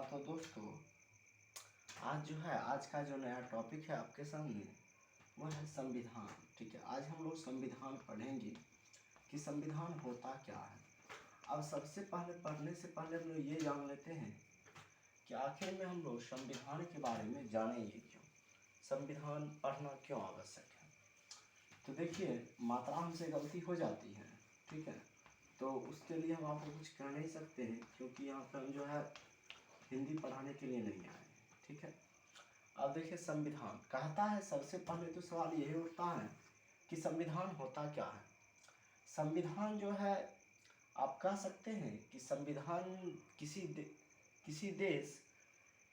हाँ तो दोस्तों, आज जो है आज का जो नया टॉपिक है आपके सामने वो है संविधान। ठीक है, आज हम लोग संविधान पढ़ेंगे कि संविधान होता क्या है। अब सबसे पहले पढ़ने से पहले हम लोग ये जान लेते हैं कि आखिर में हम लोग संविधान के बारे में जानेंगे क्यों, संविधान पढ़ना क्यों आवश्यक है। तो देखिए, मात्रा हमसे गलती हो जाती है, ठीक है, तो उसके लिए हम आपको कुछ कह नहीं सकते हैं क्योंकि यहाँ पर हम जो है हिंदी पढ़ाने के लिए नहीं आए हैं। ठीक है, अब देखिए संविधान कहता है, सबसे पहले तो सवाल यही उठता है कि संविधान होता क्या है। संविधान जो है, आप कह सकते हैं कि संविधान किसी देश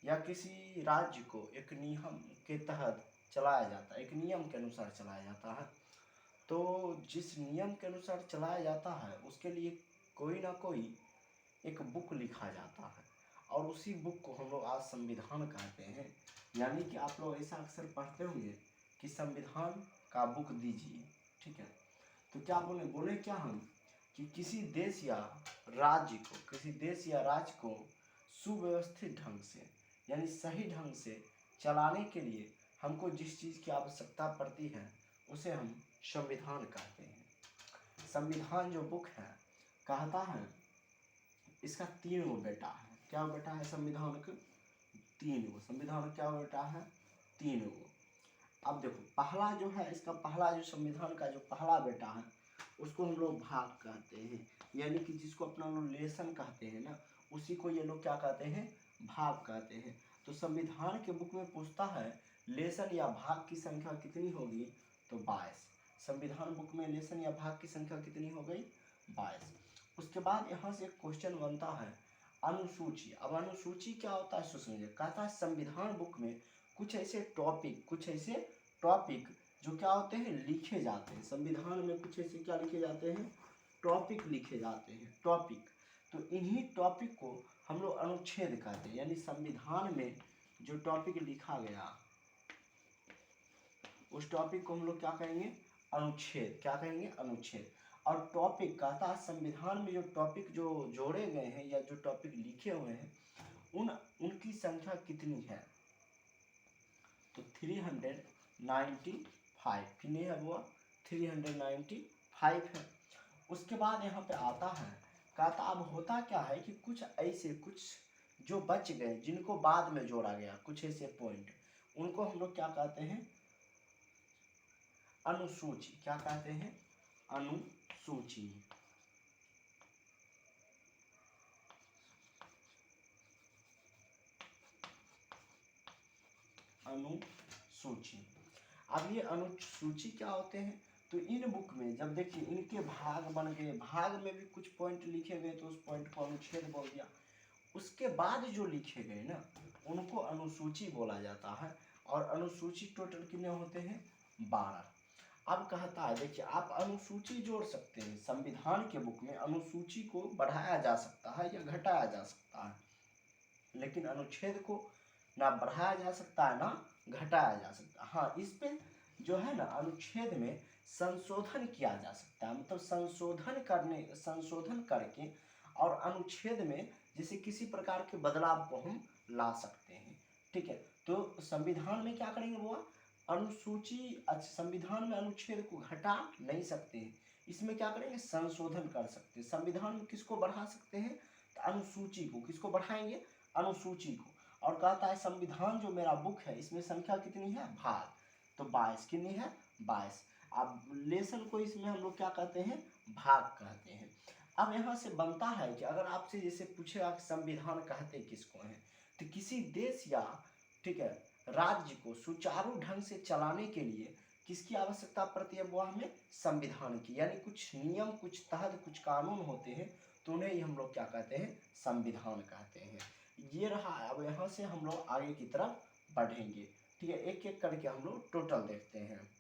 या किसी राज्य को एक नियम के तहत चलाया जाता है, एक नियम के अनुसार चलाया जाता है। तो जिस नियम के अनुसार चलाया जाता है उसके लिए कोई ना कोई एक बुक लिखा जाता है और उसी बुक को हम लोग आज संविधान कहते हैं। यानी कि आप लोग ऐसा अक्सर पढ़ते होंगे कि संविधान का बुक दीजिए। ठीक है, तो क्या बोले क्या हम कि किसी देश या राज्य को सुव्यवस्थित ढंग से यानी सही ढंग से चलाने के लिए हमको जिस चीज़ की आवश्यकता पड़ती है उसे हम संविधान कहते हैं। संविधान जो बुक है कहता है, इसका 3 गो बेटा है। क्या बेटा है संविधान का? 3 गो। संविधान क्या बेटा है? 3 गो। अब देखो, पहला जो है इसका पहला जो संविधान का जो पहला बेटा है उसको हम लोग भाग कहते हैं, यानी कि जिसको अपना लोग लेसन कहते हैं ना, उसी को ये लोग क्या कहते हैं? भाग कहते हैं। तो संविधान के बुक में पूछता है लेसन या भाग की संख्या कितनी होगी, तो 22। संविधान बुक में लेसन या भाग की संख्या कितनी हो गई? 22। उसके बाद यहाँ से एक क्वेश्चन बनता है अनुसूची। अब अनुसूची क्या होता है सो समझिए। कहता है संविधान बुक में कुछ ऐसे टॉपिक जो क्या होते हैं? लिखे जाते हैं। संविधान में कुछ ऐसे क्या लिखे जाते हैं? टॉपिक लिखे जाते हैं, टॉपिक। तो इन्हीं टॉपिक को हम लोग अनुच्छेद कहते हैं। यानी संविधान में जो टॉपिक लिखा गया उस टॉपिक को हम लोग क्या कहेंगे? अनुच्छेद। क्या कहेंगे? अनुच्छेद। और टॉपिक कहता है संविधान में जो टॉपिक जो जोड़े गए हैं या जो टॉपिक लिखे हुए हैं उनकी संख्या कितनी है, तो 395 कितनी है वो? 395 है। उसके बाद यहाँ पे आता है, कहता अब होता क्या है कि कुछ जो बच गए जिनको बाद में जोड़ा गया, कुछ ऐसे पॉइंट, उनको हम लोग क्या कहते हैं? अनुसूची। क्या कहते हैं? अनुसूची। अनुसूची। अब ये अनुसूची क्या होते हैं? तो इन बुक में जब देखिए इनके भाग बन गए, भाग में भी कुछ पॉइंट लिखे गए तो उस पॉइंट को अनुच्छेद बोल दिया। उसके बाद जो लिखे गए ना उनको अनुसूची बोला जाता है। और अनुसूची टोटल कितने होते हैं? 12। अब कहता है, देखिए आप अनुसूची जोड़ सकते हैं। संविधान के बुक में अनुसूची को बढ़ाया जा सकता है या घटाया जा सकता है, लेकिन अनुच्छेद को ना बढ़ाया जा सकता है ना घटाया जा सकता है। हाँ, इस पे जो है ना अनुच्छेद में संशोधन किया जा सकता है, मतलब संशोधन करके और अनुच्छेद में जैसे किसी प्रकार के बदलाव को हम ला सकते हैं। ठीक है, तो संविधान में क्या करेंगे वो? अनुसूची। अच्छा, संविधान में अनुच्छेद को घटा नहीं सकते हैं, इसमें क्या करेंगे? संशोधन कर सकते हैं। संविधान में किसको बढ़ा सकते हैं? तो अनुसूची को। किसको बढ़ाएंगे? अनुसूची को। और कहता है संविधान जो मेरा बुक है इसमें संख्या कितनी है? भाग। तो 22 कितनी है? 22। अब लेसन को इसमें हम लोग क्या कहते हैं? भाग कहते हैं। अब यहाँ से बनता है कि अगर आपसे जैसे पूछेगा कि संविधान कहते किसको हैं, तो किसी देश या ठीक है राज्य को सुचारू ढंग से चलाने के लिए किसकी आवश्यकता पड़ती है? वो हमें संविधान की। यानी कुछ नियम, कुछ तहत, कुछ कानून होते हैं तो उन्हें ही हम लोग क्या कहते हैं? संविधान कहते हैं। ये रहा। अब यहाँ से हम लोग आगे की तरफ बढ़ेंगे। ठीक है, एक एक करके हम लोग टोटल देखते हैं।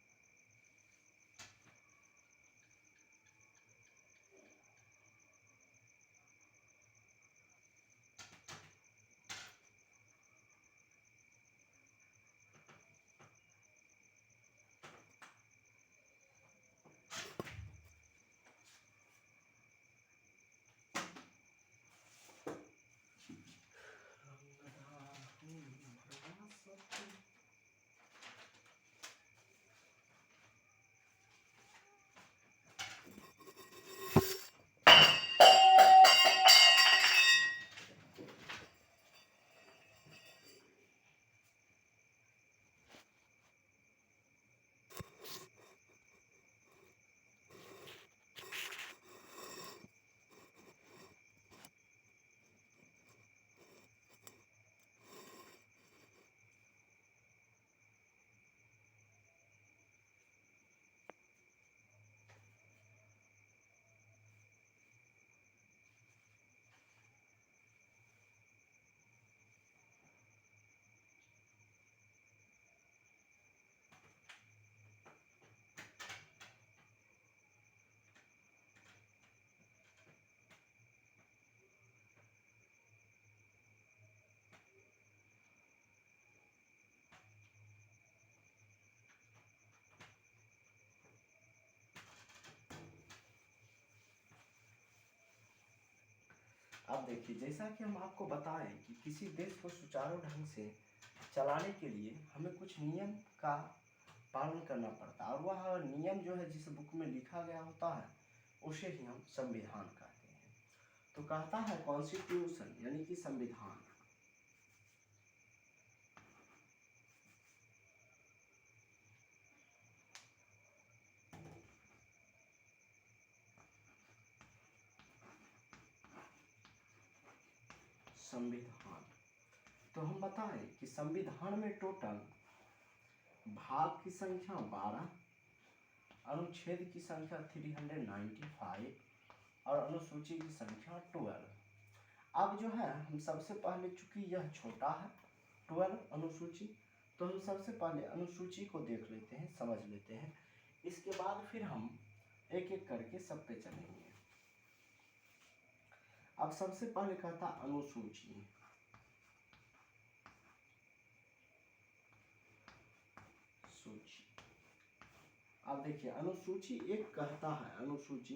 अब देखिए, जैसा कि हम आपको बताएं कि किसी देश को सुचारू ढंग से चलाने के लिए हमें कुछ नियम का पालन करना पड़ता है, और वह नियम जो है जिस बुक में लिखा गया होता है उसे ही हम संविधान कहते हैं। तो कहता है कॉन्स्टिट्यूशन यानी कि संविधान। संविधान, तो हम बताएं कि संविधान में टोटल भाग की संख्या 12, अनुच्छेद की संख्या 395 और अनुसूची की संख्या 12। अब जो है हम सबसे पहले, चूंकि यह छोटा है 12 अनुसूची, तो हम सबसे पहले अनुसूची को देख लेते हैं, समझ लेते हैं। इसके बाद फिर हम एक एक करके सब पे चलेंगे। अब सबसे पहले कहता अनुसूची। सूची, अब देखिए अनुसूची एक कहता है, अनुसूची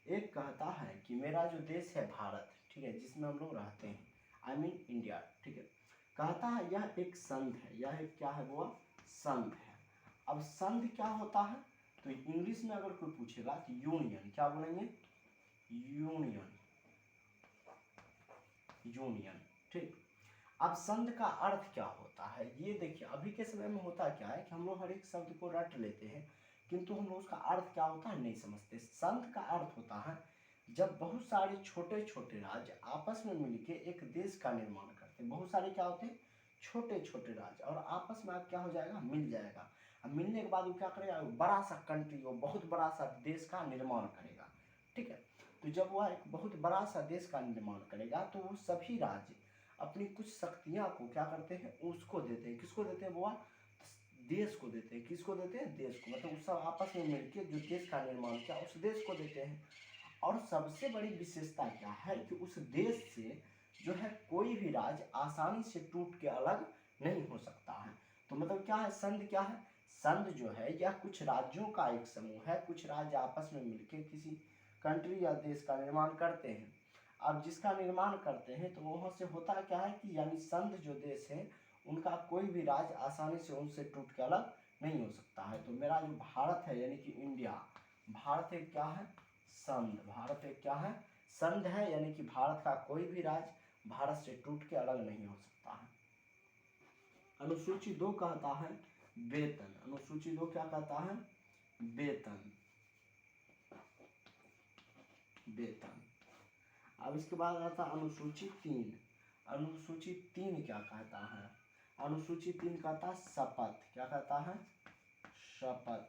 एक कहता है कि मेरा जो देश है भारत, ठीक है, जिसमें हम लोग रहते हैं, आई मीन इंडिया, ठीक है, कहता है यह एक संघ है, यह एक क्या है, वो संघ है। अब संघ क्या होता है, तो इंग्लिश में अगर कोई पूछेगा तो यूनियन, क्या बोलेंगे, यूनियन, यूनियन, ठीक। अब संघ का अर्थ क्या होता है, ये देखिए अभी के समय में होता क्या है कि हम लोग हर एक शब्द को रट लेते हैं, किंतु हम लोग उसका अर्थ क्या होता है नहीं समझते। संघ का अर्थ होता है जब बहुत सारे छोटे छोटे राज्य आपस में मिलके एक देश का निर्माण करते हैं। बहुत सारे क्या होते हैं, छोटे छोटे राज्य, और आपस में क्या हो जाएगा, मिल जाएगा। अब मिलने के बाद वो क्या करेगा, बड़ा सा कंट्री, वो बहुत बड़ा सा देश का निर्माण करेगा, ठीक है। तो जब वह एक बहुत बड़ा सा देश का निर्माण करेगा तो वो सभी राज्य अपनी कुछ शक्तियां को क्या करते हैं, उसको देते हैं। किसको देते हैं, वो देश को देते हैं। किसको देते हैं, देश को, मतलब उस सब आपस में मिलकर जो देश का निर्माण किया उस देश को देते हैं। और सबसे बड़ी विशेषता क्या है कि उस देश से जो है कोई भी राज्य आसानी से टूट के अलग नहीं हो सकता है। तो मतलब क्या है, संघ क्या है, संघ जो है यह कुछ राज्यों का एक समूह है। कुछ राज्य आपस में मिलकर किसी कंट्री या देश का निर्माण करते हैं। अब जिसका निर्माण करते हैं तो वहाँ से होता क्या है कि यानी संघ जो देश है उनका कोई भी राज्य आसानी से उनसे टूट के अलग नहीं हो सकता है। तो मेरा जो भारत है यानी कि इंडिया, भारत एक क्या है, संघ, भारत एक क्या है, संघ है, यानी कि भारत का कोई भी राज्य भारत से टूट के अलग नहीं हो सकता है। अनुसूची 2 कहता है वेतन। अनुसूची 2 क्या कहता है, वेतन, वेतन। अब इसके बाद आता है अनुसूची 3। अनुसूची 3 क्या कहता है, अनुसूची 3 कहता है शपथ। क्या कहता है, शपथ।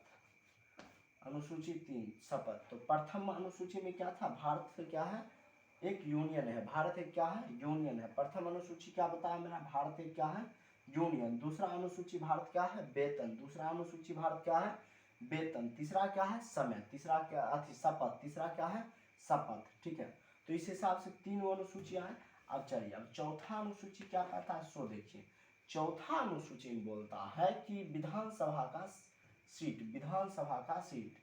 अनुसूची 3 शपथ। तो प्रथम अनुसूची में क्या था, भारत से क्या है, एक यूनियन है, भारत एक क्या है, यूनियन है। प्रथम अनुसूची क्या बताया मेरा, भारत एक क्या है, यूनियन। दूसरा अनुसूची भारत क्या है, वेतन। दूसरा अनुसूची भारत क्या है, वेतन। तीसरा क्या है, समय। तीसरा क्या, शपथ। तीसरा क्या है, शपथ, ठीक है। तो इस हिसाब से 3 अनुसूचियां हैं। अब चलिए, अब चौथा अनुसूची क्या कहता है, सो देखिए। चौथा अनुसूची में बोलता है कि विधानसभा का सीट, विधानसभा का सीट,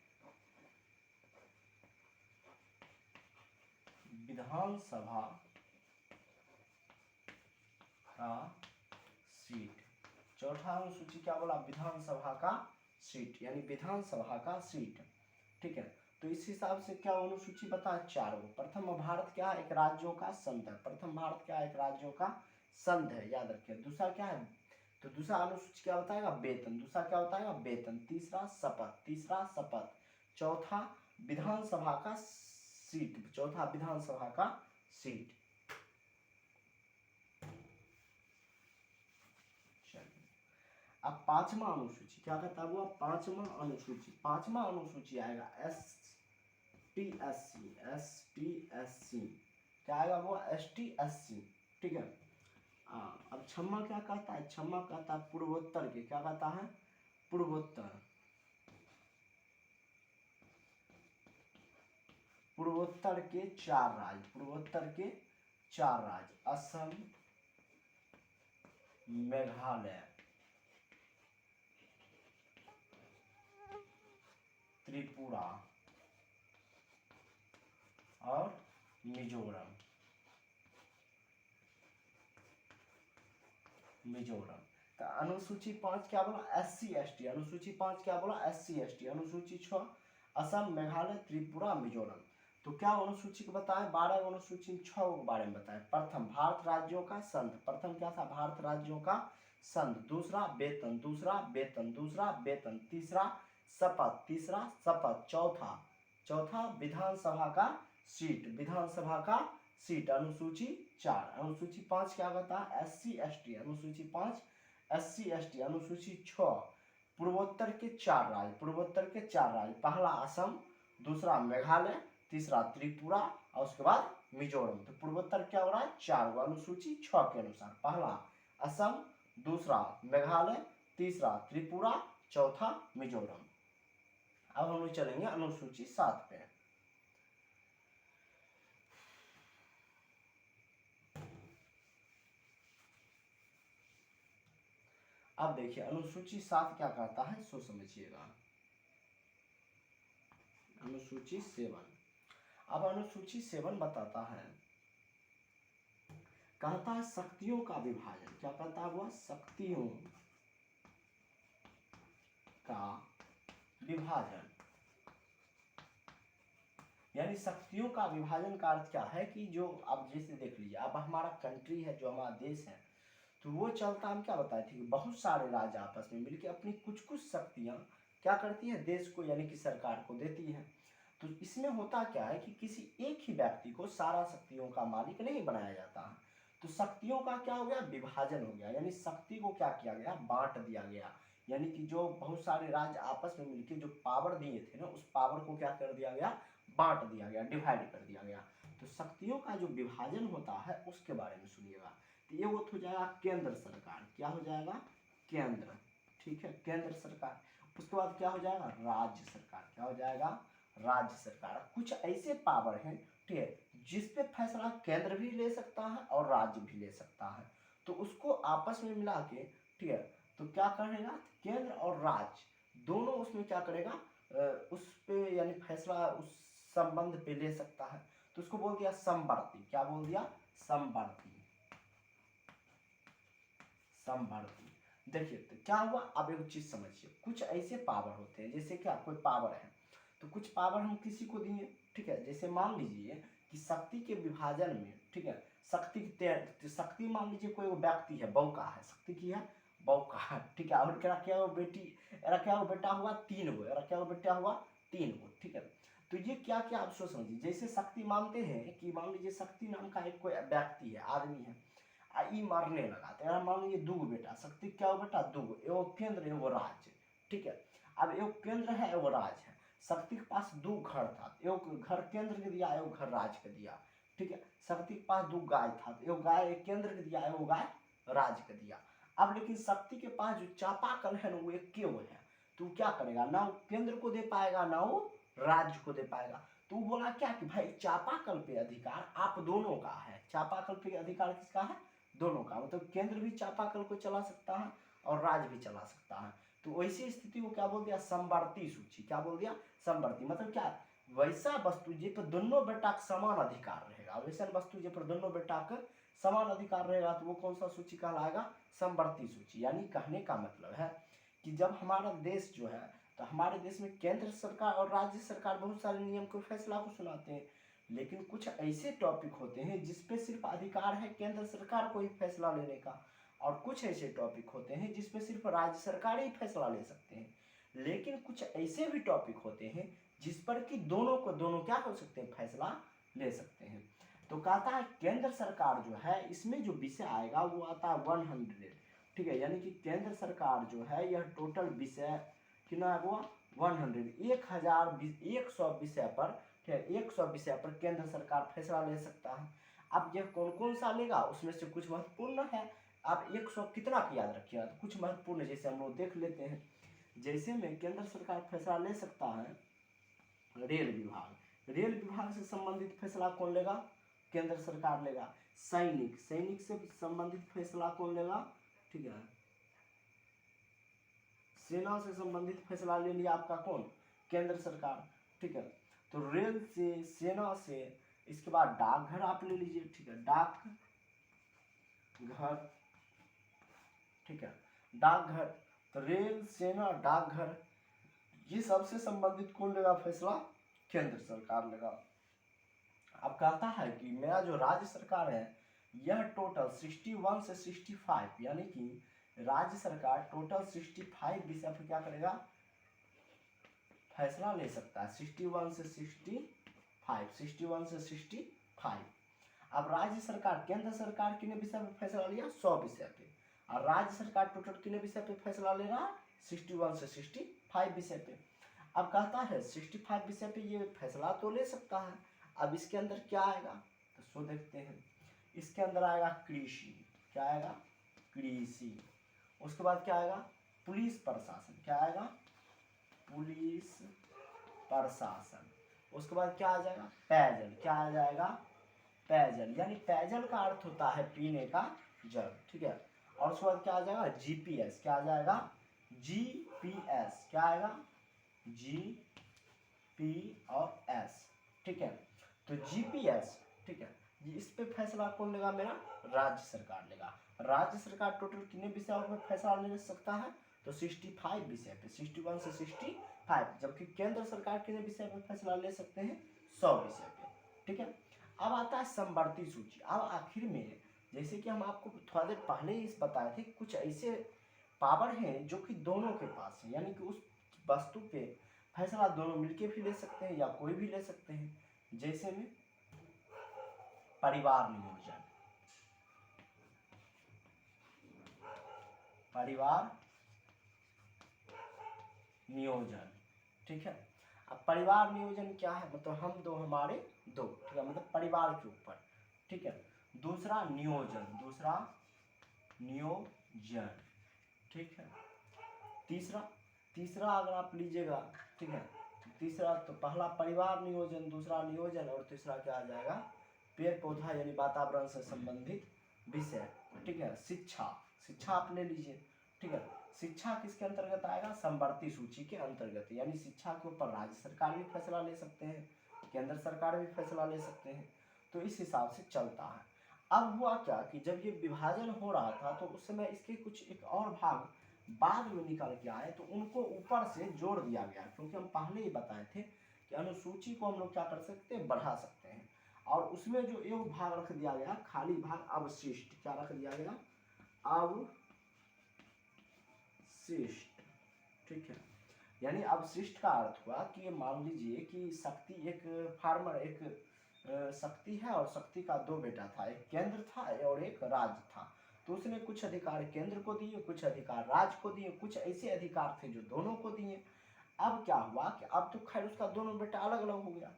विधानसभा का सीट। चौथा अनुसूची क्या बोला, विधानसभा का सीट, यानी विधानसभा का सीट, ठीक है। तो इस हिसाब से क्या अनुसूची बता, 4 गो। प्रथम भारत क्या है, एक राज्यों का संघ है। प्रथम भारत क्या है, एक राज्यों का संघ है, याद रखिए। दूसरा क्या है, तो दूसरा अनुसूची क्या बताएगा, वेतन। दूसरा क्या बताएगा, वेतन। तीसरा शपथ, तीसरा शपथ। चौथा विधानसभा का सीट, चौथा विधानसभा का सीट। अब पांचवा अनुसूची क्या कहता है, वो पांचवा अनुसूची, पांचवा अनुसूची आएगा STSC, STSC क्या आएगा, वो STSC, ठीक है। अब छम्मा क्या कहता है, छम्मा कहता है पूर्वोत्तर के, क्या कहता है, पूर्वोत्तर, पूर्वोत्तर के 4 राज्य, पूर्वोत्तर के 4 राज्य, असम, मेघालय, त्रिपुरा और मिजोरम, मिजोरम। तो अनुसूची 5 क्या बोला, SC ST। अनुसूची 5 क्या बोला, SC ST। अनुसूची 6 असम, मेघालय, त्रिपुरा, मिजोरम। तो क्या अनुसूची को बताएं, 12 अनुसूची 6 के बारे में बताएं। प्रथम भारत राज्यों का संघ, प्रथम क्या था, भारत राज्यों का संघ। दूसरा वेतन, दूसरा वेतन, दूसरा वेतन। तीसरा शपथ, तीसरा शपथ। चौथा विधानसभा का सीट, विधानसभा का सीट। अनुसूची 4। अनुसूची 5 क्या कहता है, SC ST। अनुसूची 5 SC ST। अनुसूची 6 पूर्वोत्तर के 4 राज्य, पूर्वोत्तर के 4 राज्य। पहला असम, दूसरा मेघालय, तीसरा त्रिपुरा और उसके बाद मिजोरम। तो पूर्वोत्तर क्या हो रहा है, 4। अनुसूची 6 के अनुसार पहला असम, दूसरा मेघालय, तीसरा त्रिपुरा, चौथा मिजोरम। अब हम लोग चलेंगे अनुसूची 7 पे। अब देखिए अनुसूची 7 क्या कहता है सो समझिएगा। अनुसूची 7, अब अनुसूची 7 बताता है, कहता है शक्तियों का विभाजन। क्या कहता है वह, शक्तियों का विभाजन। यानी शक्तियों का विभाजन का अर्थ क्या है कि जो अब जैसे देख लीजिए, अब हमारा कंट्री है, जो हमारा देश है, तो वो चलता, हम क्या बताए थे कि बहुत सारे राज्य आपस में मिलकर अपनी कुछ कुछ शक्तियां क्या करती है, देश को यानी कि सरकार को देती है। तो इसमें होता क्या है कि किसी एक ही व्यक्ति को सारा शक्तियों का मालिक नहीं बनाया जाता है। तो शक्तियों का क्या हो गया, विभाजन हो गया। यानी शक्ति को क्या किया गया, बांट दिया गया। यानी कि जो बहुत सारे राज्य आपस में मिलकर जो पावर दिए थे ना, उस पावर को क्या कर दिया गया, बांट दिया गया, डिवाइड कर दिया गया। तो शक्तियों का जो विभाजन होता है उसके बारे में सुनिएगा। तो ये वो हो जाएगा केंद्र सरकार। क्या हो जाएगा, केंद्र, ठीक है, केंद्र सरकार। उसके बाद क्या हो जाएगा, राज्य सरकार। क्या हो जाएगा, राज्य सरकार। कुछ ऐसे पावर हैं, ठीक है, जिसपे फैसला केंद्र भी ले सकता है और राज्य भी ले सकता है। तो उसको आपस में मिला के, ठीक है, तो क्या करेगा, केंद्र और राज्य दोनों उसमें क्या करेगा, उस पे यानी फैसला उस संबंध पे ले सकता है। तो उसको बोल दिया समवर्ती। क्या बोल दिया, समवर्ती, समवर्ती। देखिए तो क्या हुआ, अब एक चीज समझिए, कुछ ऐसे पावर होते हैं, जैसे क्या कोई पावर है, तो कुछ पावर हम किसी को दिए, ठीक है, जैसे मान लीजिए कि शक्ति के विभाजन में, ठीक है, शक्ति मान लीजिए कोई व्यक्ति है, बहू का है, शक्ति की है, बहू का है, ठीक है, और क्या वो बेटी, क्या वो बेटा हुआ 3 गो, क्या वो बेटा हुआ 3 गो, ठीक है। तो ये क्या क्या आप सोच समझिए, जैसे शक्ति मानते हैं कि मान लीजिए शक्ति नाम का एक कोई व्यक्ति है, आदमी है, ई मरने लगा, तो मान लीजिए 2 गो बेटा, शक्ति क्या हो बेटा, 2 गो, एगो केंद्र एगो राज्य, ठीक है। अब एगो केंद्र है एगो राज्य है। शक्ति के पास 2 घर था, एगो घर केंद्र के दिया, एगो घर राज्य के दिया, ठीक है। शक्ति के पास 2 गाय था, एगो गाय एक केंद्र के दिया, एगो गाय राज्य के दिया। अब लेकिन शक्ति के पास जो चापाकल है ना, वो एक केवल है, तो क्या करेगा, ना वो केंद्र को दे पाएगा, ना वो राज्य को दे पाएगा। तो बोला क्या कि भाई चापाकल पे अधिकार आप दोनों का है। चापाकल पे अधिकार किसका है, दोनों का। मतलब केंद्र भी चापाकल को चला सकता है और राज्य भी चला सकता है। तो वैसी स्थिति को क्या बोल दिया, समवर्ती सूची। क्या बोल दिया, समवर्ती। मतलब क्या, वैसा वस्तु जे पर दोनों बेटा का समान अधिकार रहेगा, वैसा वस्तु जे पर दोनों बेटा का समान अधिकार रहेगा, तो वो कौन सा सूची कहलाएगा, समवर्ती सूची। यानी कहने का मतलब है कि जब हमारा देश जो है, तो हमारे देश में केंद्र सरकार और राज्य सरकार बहुत सारे नियम को फैसला को सुनाते हैं, लेकिन कुछ ऐसे टॉपिक होते हैं जिसपे सिर्फ अधिकार है केंद्र सरकार को ही फैसला लेने का, और कुछ ऐसे टॉपिक होते हैं जिसपे सिर्फ राज्य सरकार ही फैसला ले सकते हैं। लेकिन कुछ ऐसे भी टॉपिक होते हैं जिस पर कि दोनों को दोनों क्या हो सकते हैं, फैसला ले सकते हैं। तो कहता है केंद्र सरकार जो है, इसमें जो विषय आएगा वो आता है 100, ठीक है। यानी कि केंद्र सरकार जो है, यह टोटल विषय कितना हुआ, 100, 100 विषय पर, ठीक है, 100 विषय पर केंद्र सरकार फैसला ले सकता है। अब यह कौन कौन सा लेगा, उसमें से कुछ महत्वपूर्ण है। आप 100 कितना की याद रखिएगा, तो कुछ महत्वपूर्ण जैसे हम लोग देख लेते हैं। जैसे में केंद्र सरकार फैसला ले सकता है रेल विभाग, रेल विभाग से संबंधित फैसला कौन लेगा, केंद्र सरकार लेगा। सैनिक, सैनिक से संबंधित फैसला कौन लेगा, ठीक है, सेना से संबंधित फैसला ले लिया आपका कौन, केंद्र सरकार, ठीक है। तो रेल से, सेना से, इसके बाद डाकघर आप ले लीजिए, ठीक है, डाक घर, ठीक है। डाकघर, तो रेल, सेना, डाकघर, ये सबसे संबंधित कौन लेगा फैसला? केंद्र सरकार लेगा। अब कहता है कि मेरा जो राज्य सरकार है यह टोटल 61 से 65 यानी कि राज्य सरकार टोटल 65 विषय पर क्या करेगा? फैसला ले सकता है। 61 से 65। अब राज्य सरकार, केंद्र सरकार कितने विषय पे फैसला लिया? 100 विषय पे। और राज्य सरकार टोटल कितने विषय पे फैसला ले रहा? 61 से 65 विषय पे। अब कहता है 65 विषय पे ये फैसला तो ले सकता है। अब इसके अंदर क्या आएगा तो सो देखते हैं। इसके अंदर आएगा कृषि, क्या आएगा? कृषि। उसके बाद क्या आएगा? पुलिस प्रशासन, क्या आएगा? पुलिस प्रशासन। उसके बाद क्या आ जाएगा? पेयजल, क्या आ जाएगा? पेयजल, यानी पेयजल का अर्थ होता है पीने का जल, ठीक है। और उसके बाद क्या आ जाएगा? जीपीएस, क्या आ जाएगा? जीपीएस, क्या आएगा? जीपीएस, ठीक है। तो जीपीएस, ठीक है, इस पे फैसला कौन लेगा? मेरा राज्य सरकार लेगा। राज्य सरकार टोटल कितने विषयों पर फैसला ले सकता है? तो 65 विषय पे, 61 से 65। जबकि केंद्र सरकार कितने विषय पर फैसला ले सकते हैं? 100 विषय पे, ठीक है। अब आता है समवर्ती सूची। अब आखिर में जैसे कि हम आपको थोड़ा देर पहले ही बताए थे, कुछ ऐसे पावर हैं जो कि दोनों के पास है, यानी कि उस वस्तु पे फैसला दोनों मिलके भी ले सकते हैं या कोई भी ले सकते हैं। जैसे में परिवार नियोजन, परिवार नियोजन, ठीक है। अब परिवार नियोजन क्या है? मतलब हम दो हमारे दो, ठीक है, मतलब परिवार के ऊपर, ठीक है। दूसरा नियोजन, दूसरा नियोजन, ठीक है। तीसरा, तीसरा अगर आप लीजिएगा, ठीक है, तीसरा तो पहला परिवार नियोजन, दूसरा नियोजन, और तीसरा क्या आ जाएगा? पेड़ पौधा यानी वातावरण से संबंधित विषय, ठीक है। शिक्षा, शिक्षा आप ले लीजिए, ठीक है। शिक्षा किसके अंतर्गत आएगा? समवर्ती सूची के अंतर्गत, यानी शिक्षा के ऊपर राज्य सरकार भी फैसला ले सकते हैं, केंद्र सरकार भी फैसला ले सकते हैं। तो इस हिसाब से चलता है। अब हुआ क्या कि जब ये विभाजन हो रहा था तो उस समय इसके कुछ एक और भाग बाद में निकल के आए, तो उनको ऊपर से जोड़ दिया गया, क्योंकि हम पहले ही बताए थे कि अनुसूची को हम लोग क्या कर सकते हैं? बढ़ा सकते हैं। और उसमें जो एक भाग रख दिया गया, खाली भाग अवशिष्ट, क्या रख दिया गया? अवशिष्ट, ठीक है। यानी अवशिष्ट का अर्थ हुआ कि मान लीजिए कि शक्ति एक फार्मर, एक शक्ति है और शक्ति का दो बेटा था, एक केंद्र था और एक राज्य था। तो उसने कुछ अधिकार केंद्र को दिए, कुछ अधिकार राज्य को दिए, कुछ ऐसे अधिकार थे जो दोनों को दिए। अब क्या हुआ कि अब तो खैर उसका दोनों बेटा अलग अलग हो गया।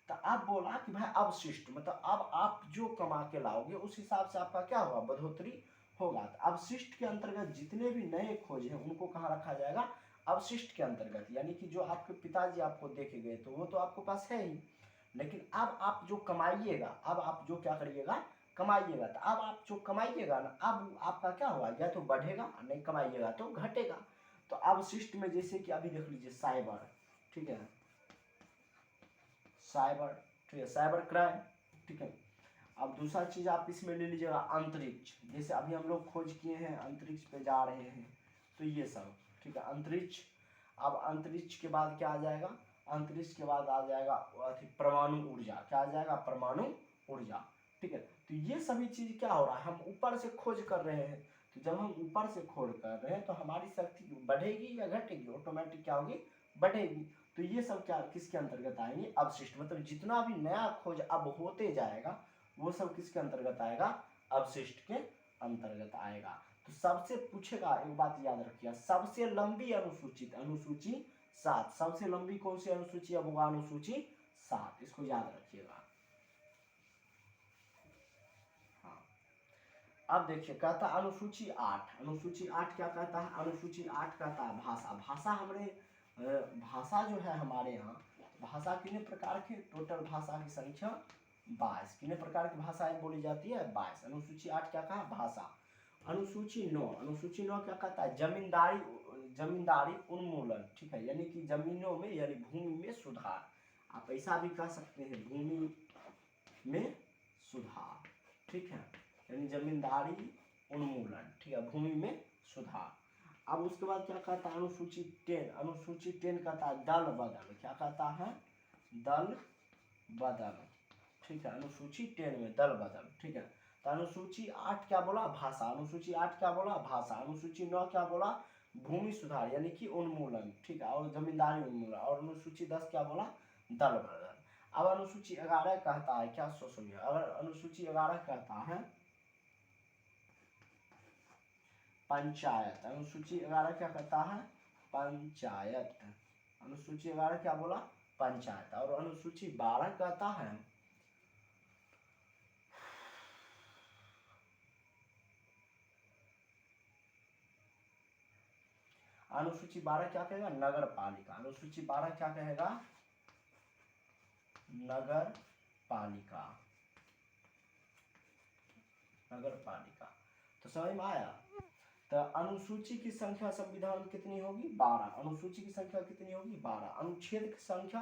तो अब बोला कि भाई अवशिष्ट, मतलब अब आप जो कमा के लाओगे उस हिसाब से आपका क्या होगा? बढ़ोतरी होगा। तो अवशिष्ट के अंतर्गत जितने भी नए खोज हैं उनको कहाँ रखा जाएगा? अवशिष्ट के अंतर्गत। यानी कि जो आपके पिताजी आपको देके गए तो वो तो आपके पास है ही, लेकिन अब आप जो कमाइएगा, अब आप जो क्या करिएगा? कमाइएगा। तो अब आप जो कमाइएगा ना, अब आपका क्या होगा? या तो बढ़ेगा, नहीं कमाइएगा तो घटेगा। तो अवशिष्ट में जैसे कि अभी देख लीजिए साइबर, ठीक है, साइबर, ठीक है, साइबर क्राइम, ठीक है। अब दूसरा चीज आप इसमें ले लीजिएगा अंतरिक्ष, जैसे अभी हम लोग खोज किए हैं, अंतरिक्ष पे जा रहे हैं, तो ये सब, ठीक है, अंतरिक्ष। अब अंतरिक्ष के बाद क्या आ जाएगा? अंतरिक्ष के बाद आ जाएगा परमाणु ऊर्जा, क्या आ जाएगा? परमाणु ऊर्जा, ठीक है। तो ये सभी चीज क्या हो रहा है? हम ऊपर से खोज कर रहे हैं। तो जब हम ऊपर से खोज कर रहे हैं तो हमारी शक्ति बढ़ेगी या घटेगी? ऑटोमेटिक क्या होगी? बढ़ेगी। तो ये सब क्या किसके अंतर्गत आएंगे? अवशिष्ट। मतलब जितना भी नया खोज अब होते जाएगा वो सब किसके अंतर्गत आएगा? अवशिष्ट के अंतर्गत आएगा। तो सबसे पूछेगा, एक बात याद रखिए, सबसे लंबी अनुसूचित, अनुसूची 7, सबसे लंबी कौन सी अनुसूची? अब होगा अनुसूची 7, इसको याद रखिएगा। हाँ, अब देखिए कहता अनुसूची 8, अनुसूची 8 क्या कहता है? अनुसूची 8 कहता है भाषा। भाषा हमारे भाषा जो है हमारे यहाँ, भाषा कितने प्रकार के? टोटल भाषा की संख्या 22। कितने प्रकार की भाषाएं बोली जाती है? 22। अनुसूची 8 क्या कहा? भाषा। अनुसूची 9, अनुसूची 9 क्या कहता है? जमींदारी, जमींदारी उन्मूलन, ठीक है, यानी कि जमीनों में यानी भूमि में सुधार। आप ऐसा भी कह सकते हैं, भूमि में सुधार, ठीक है, यानी जमींदारी उन्मूलन, ठीक है, भूमि में सुधार। अब उसके बाद क्या कहता है अनुसूची 10, अनुसूची 10 कहता है दल बदल, क्या कहता है दल बदल, ठीक है, अनुसूची 10 में दल बदल, ठीक है। तो अनुसूची 8 क्या बोला भाषा, अनुसूची 8 क्या बोला भाषा, अनुसूची 9 क्या बोला भूमि सुधार यानी कि उन्मूलन, ठीक है, और जमींदारी उन्मूलन, और अनुसूची 10 क्या बोला दल बदल। अब अनुसूची 11 कहता है क्या सुनिए, अगर अनुसूची 11 कहता है पंचायत, अनुसूची 11 क्या कहता है पंचायत, अनुसूची 11 क्या बोला पंचायत, और अनुसूची 12 कहता है अनुसूची 12 क्या कहेगा नगर पालिका, अनुसूची 12 क्या कहेगा नगर पालिका, नगर पालिका। तो समझ में आया। तो अनुसूची की संख्या संविधान में कितनी होगी 12, अनुसूची की संख्या कितनी होगी 12, अनुच्छेद की संख्या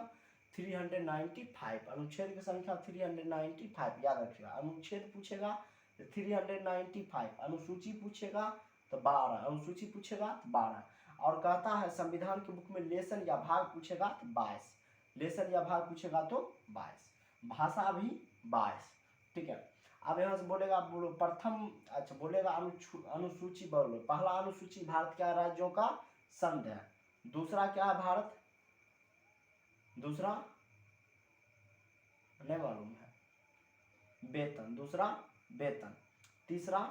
395, अनुच्छेद की संख्या 395 याद रखिएगा, अनुच्छेद पूछेगा तो 395, अनुसूची पूछेगा तो 12, अनुसूची पूछेगा तो 12, और कहता है संविधान की बुक में लेसन या भाग पूछेगा तो 22, लेसन या भाग पूछेगा तो 22, भाषा भी 22, ठीक है। अब यहाँ से बोलेगा बोलो प्रथम, अच्छा बोलेगा अनुसूची बोलो, पहला अनुसूची भारत क्या राज्यों का संघ है, दूसरा क्या है भारत, दूसरा नहीं मालूम है वेतन, दूसरा वेतन, तीसरा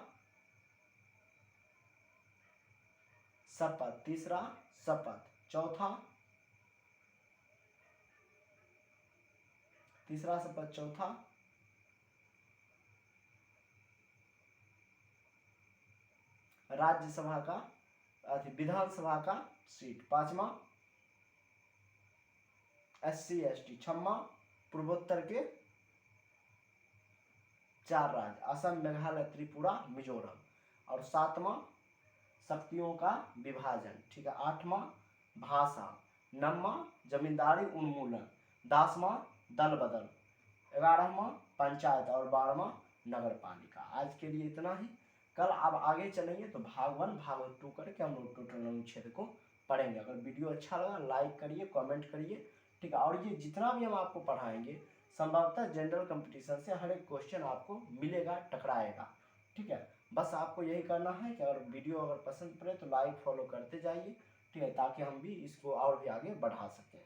शपथ, तीसरा शपथ, चौथा तीसरा शपथ, चौथा राज्यसभा का विधानसभा का सीट, पांचवा SC ST, छठवां पूर्वोत्तर के 4 राज्य असम मेघालय त्रिपुरा मिजोरम, और सातवां शक्तियों का विभाजन, ठीक है, आठवां भाषा, नौवां जमींदारी उन्मूलन, 10वां दल बदल, 11वां पंचायत, और 12वां नगर पालिका। आज के लिए इतना ही, कल आप आगे चलेंगे तो भाग 1 भाग 2 करके हम लोग टोटल अनुच्छेद को पढ़ेंगे। अगर वीडियो अच्छा लगा लाइक करिए कमेंट करिए, ठीक है, और ये जितना भी हम आपको पढ़ाएंगे संभवतः जनरल कंपटीशन से हर एक क्वेश्चन आपको मिलेगा टकराएगा, ठीक है। बस आपको यही करना है कि अगर वीडियो अगर पसंद पड़े तो लाइक फॉलो करते जाइए, ठीक है, ताकि हम भी इसको और भी आगे बढ़ा सकें।